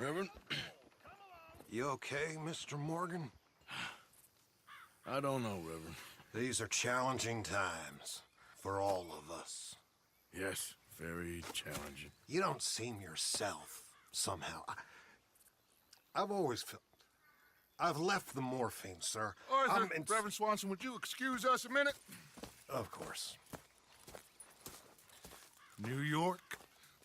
Reverend? You okay, Mr. Morgan? I don't know, Reverend. These are challenging times for all of us. Yes, very challenging. You don't seem yourself, somehow. I've always felt... I've left the morphine, sir. Arthur, Reverend Swanson, would you excuse us a minute? Of course. New York.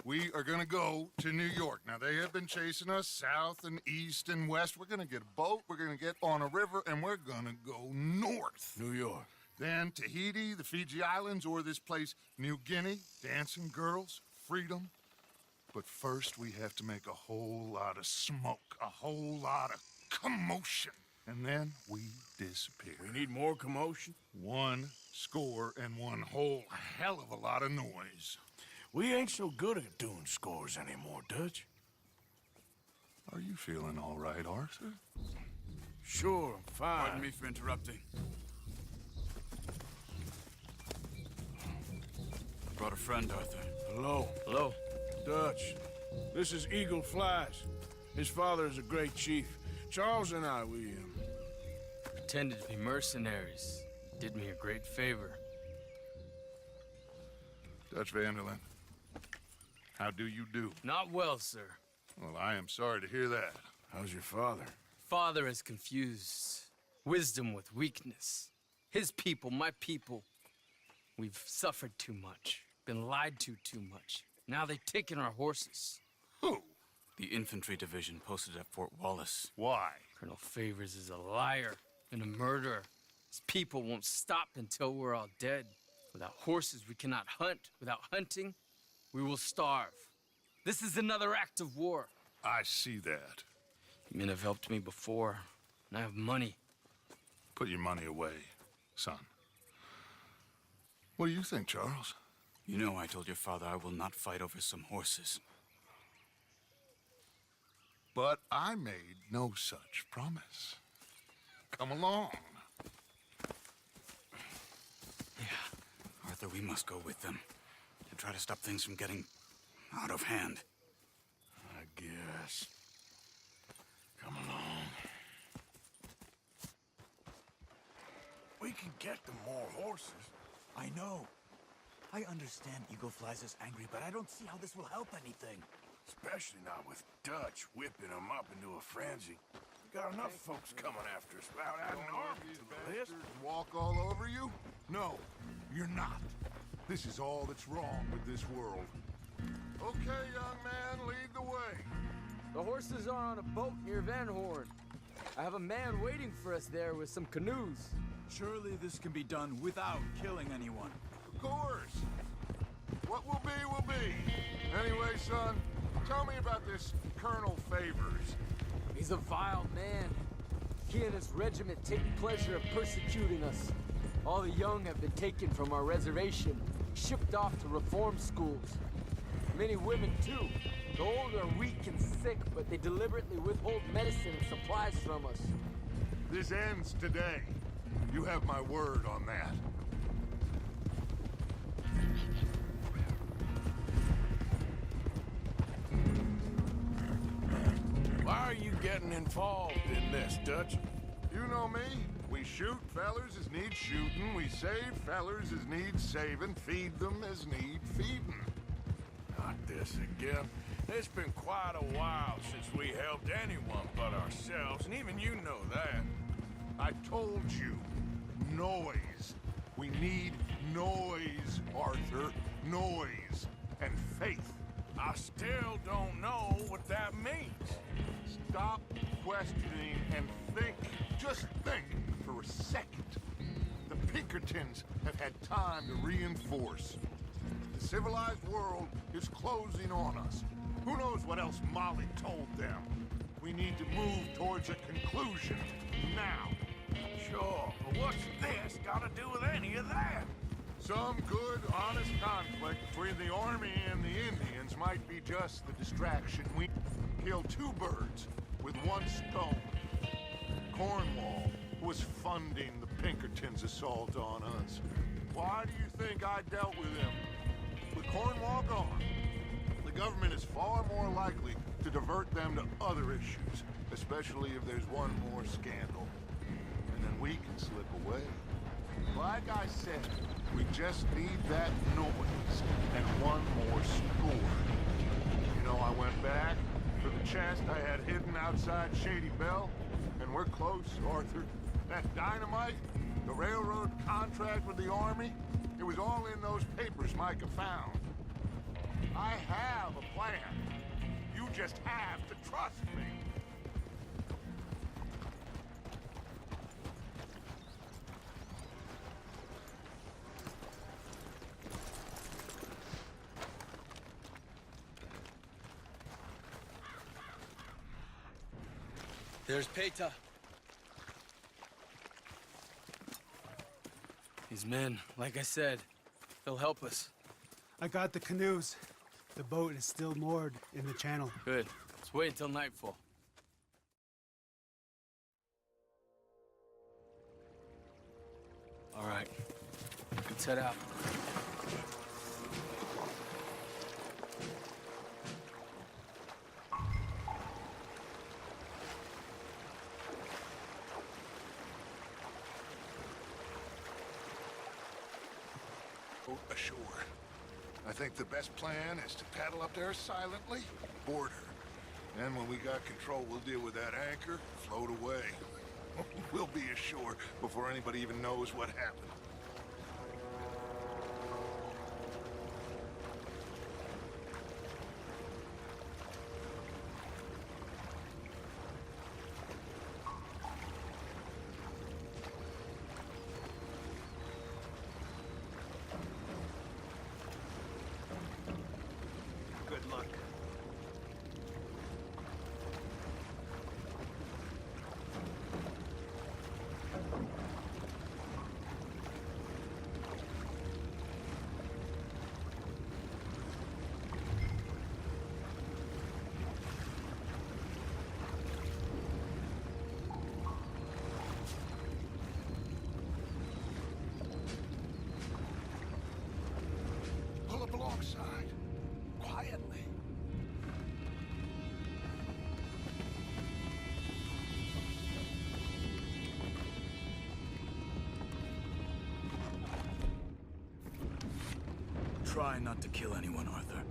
We are gonna go to New York. Now, they have been chasing us south and east and west. We're gonna get a boat, we're gonna get on a river, and we're gonna go north. New York. Then Tahiti, the Fiji Islands, or this place, New Guinea, dancing girls, freedom. But first, we have to make a whole lot of smoke, a whole lot of commotion. And then we disappear. We need more commotion? 1 score and one whole hell of a lot of noise. We ain't so good at doing scores anymore, Dutch. Are you feeling all right, Arthur? Sure, I'm fine. Pardon me for interrupting. I brought a friend, Arthur. Hello. Hello. Dutch. This is Eagle Flies. His father is a great chief. Charles and I, we Pretended to be mercenaries. Did me a great favor. Dutch Vanderlyn, how do you do? Not well, sir. Well, I am sorry to hear that. How's your father? Father has confused wisdom with weakness. His people, my people. We've suffered too much. Been lied to too much. Now they've taken our horses. Who? The infantry division posted at Fort Wallace. Why? Colonel Favors is a liar and a murderer. His people won't stop until we're all dead. Without horses, we cannot hunt. Without hunting, we will starve. This is another act of war. I see that. You men have helped me before, and I have money. Put your money away, son. What do you think, Charles? You know I told your father I will not fight over some horses. But I made no such promise. Come along. Yeah, Arthur, we must go with them to try to stop things from getting out of hand. I guess. Come along. We can get them more horses. I know. I understand Eagle Flies is angry, but I don't see how this will help anything. Especially not with Dutch whipping them up into a frenzy. We got enough folks coming after us without adding an army to the list. Walk all over you? No, you're not. This is all that's wrong with this world. Okay, young man, lead the way. The horses are on a boat near Van Horn. I have a man waiting for us there with some canoes. Surely this can be done without killing anyone. Of course. What will be. Anyway, son, tell me about this Colonel Favors. He's a vile man. He and his regiment take pleasure of persecuting us. All the young have been taken from our reservation, shipped off to reform schools. Many women, too. The old are weak and sick, but they deliberately withhold medicine and supplies from us. This ends today. You have my word on that. Why are you getting involved in this, Dutch? You know me. We shoot fellers as need shooting. We save fellers as need saving. Feed them as need feeding. Not this again. It's been quite a while since we helped anyone but ourselves, and even you know that. I told you. Noise. We need noise, Arthur. Noise. And faith. I still don't know what that means. Stop questioning and think. Just think for a second. The Pinkertons have had time to reinforce. The civilized world is closing on us. Who knows what else Molly told them? We need to move towards a conclusion now. Sure, but what's this got to do with any of that? Some good, honest conflict between the army and the Indians might be just the distraction. We kill two birds with one stone. Cornwall was funding the Pinkertons' assault on us. Why do you think I dealt with him? With Cornwall gone, the government is far more likely to divert them to other issues, especially if there's one more scandal. And then we can slip away. Like I said, we just need that noise and one more score. You know, I went back for the chest I had hidden outside Shady Bell, and we're close, Arthur. That dynamite, the railroad contract with the Army, it was all in those papers Micah found. I have a plan. You just have to trust me. There's Peta. These men, like I said, they'll help us. I got the canoes. The boat is still moored in the channel. Good. Let's wait until nightfall. All right. Let's head out. Ashore. I think the best plan is to paddle up there silently, board her. Then when we got control, we'll deal with that anchor, float away. We'll be ashore before anybody even knows what happened. Good luck. Pull up alongside, quietly. Try not to kill anyone, Arthur.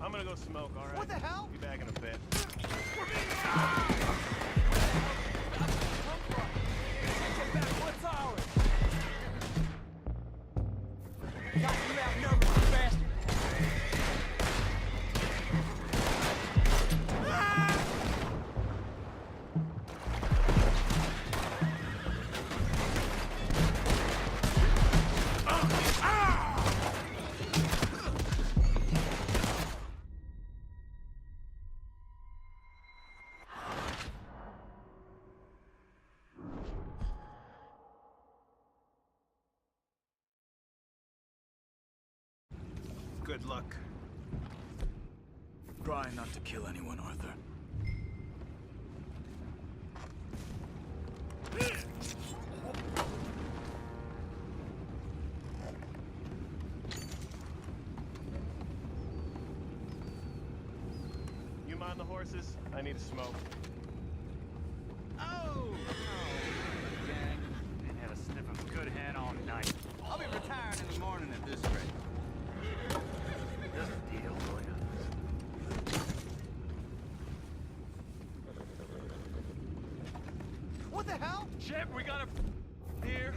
I'm gonna go smoke, all right? What the hell? Be back in a bit. Get back, what's ours? Got you outnumbered, you bastard. Good luck. Try not to kill anyone, Arthur. You mind the horses? I need a smoke. Oh! Gang. Ain't had a sniff of good head all night. I'll be retired in the morning at this rate. Just a deal for you. What the hell? Shit, we got a... here.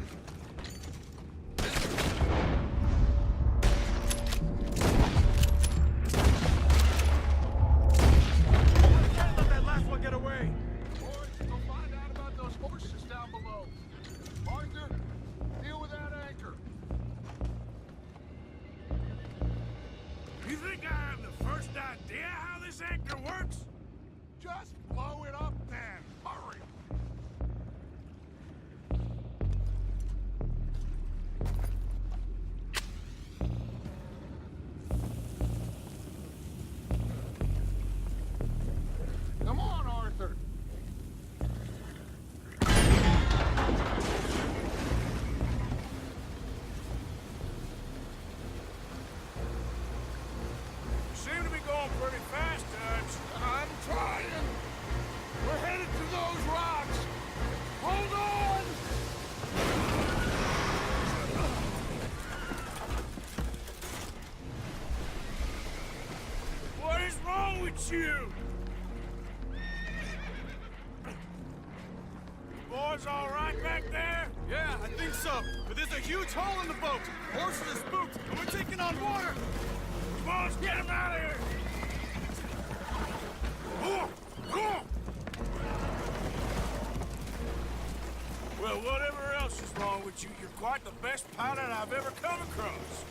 It's you! Boys all right back there? Yeah, I think so. But there's a huge hole in the boat. Horses are spooked, and we're taking on water. Boys, get him out of here! Well, whatever else is wrong with you, you're quite the best pilot I've ever come across.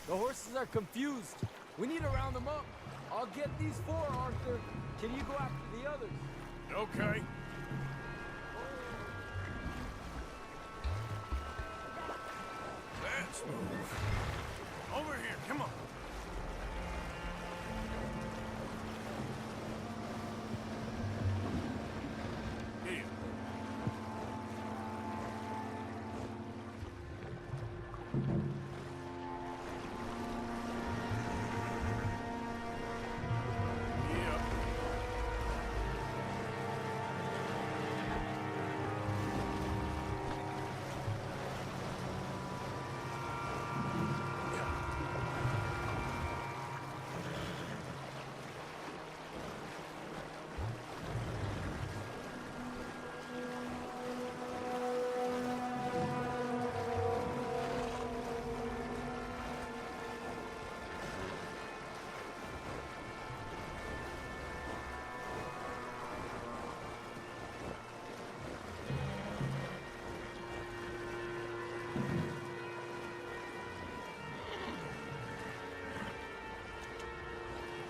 The horses are confused. We need to round them up. I'll get these four, Arthur. Can you go after the others? Okay. Let's move. Over here, come on. Here. Yeah.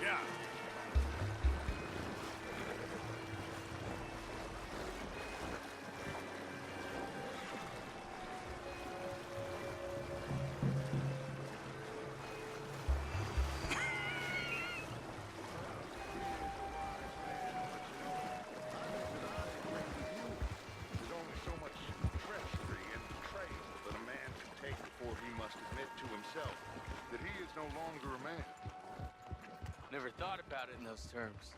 Yeah. There's only so much treachery and betrayal that a man can take before he must admit to himself that he is no longer a man. Never thought about it in those terms.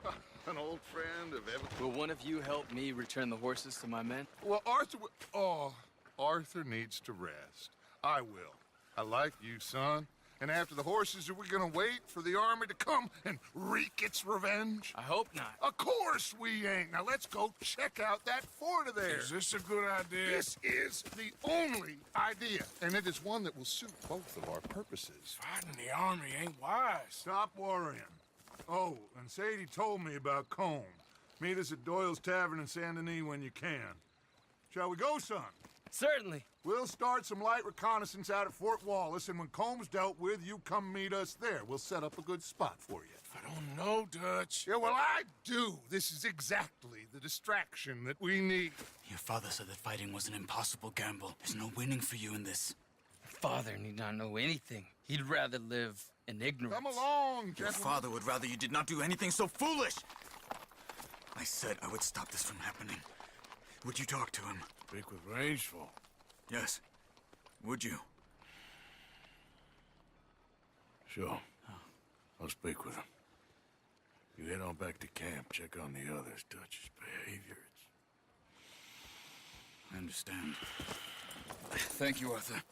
An old friend of ever... Will one of you help me return the horses to my men? Well, Arthur... Oh, Arthur needs to rest. I will. I like you, son. And after the horses, are we gonna wait for the army to come and wreak its revenge? I hope not. Of course we ain't. Now let's go check out that fort of theirs. Is this a good idea? This is the only idea, and it is one that will suit both of our purposes. Fighting the army ain't wise. Stop worrying. Oh, and Sadie told me about Combe. Meet us at Doyle's Tavern in Saint Denis when you can. Shall we go, son? Certainly. We'll start some light reconnaissance out at Fort Wallace, and when Combs dealt with, you come meet us there. We'll set up a good spot for you. I don't know, Dutch. Yeah, well, I do. This is exactly the distraction that we need. Your father said that fighting was an impossible gamble. There's no winning for you in this. Father need not know anything. He'd rather live in ignorance. Come along, Your gentlemen. father would rather you did not do anything so foolish. I said I would stop this from happening. Would you talk to him? Speak with Rangeful. Yes. Would you? Sure. I'll speak with him. You head on back to camp, check on the others. Dutch's behavior, I understand. Thank you, Arthur.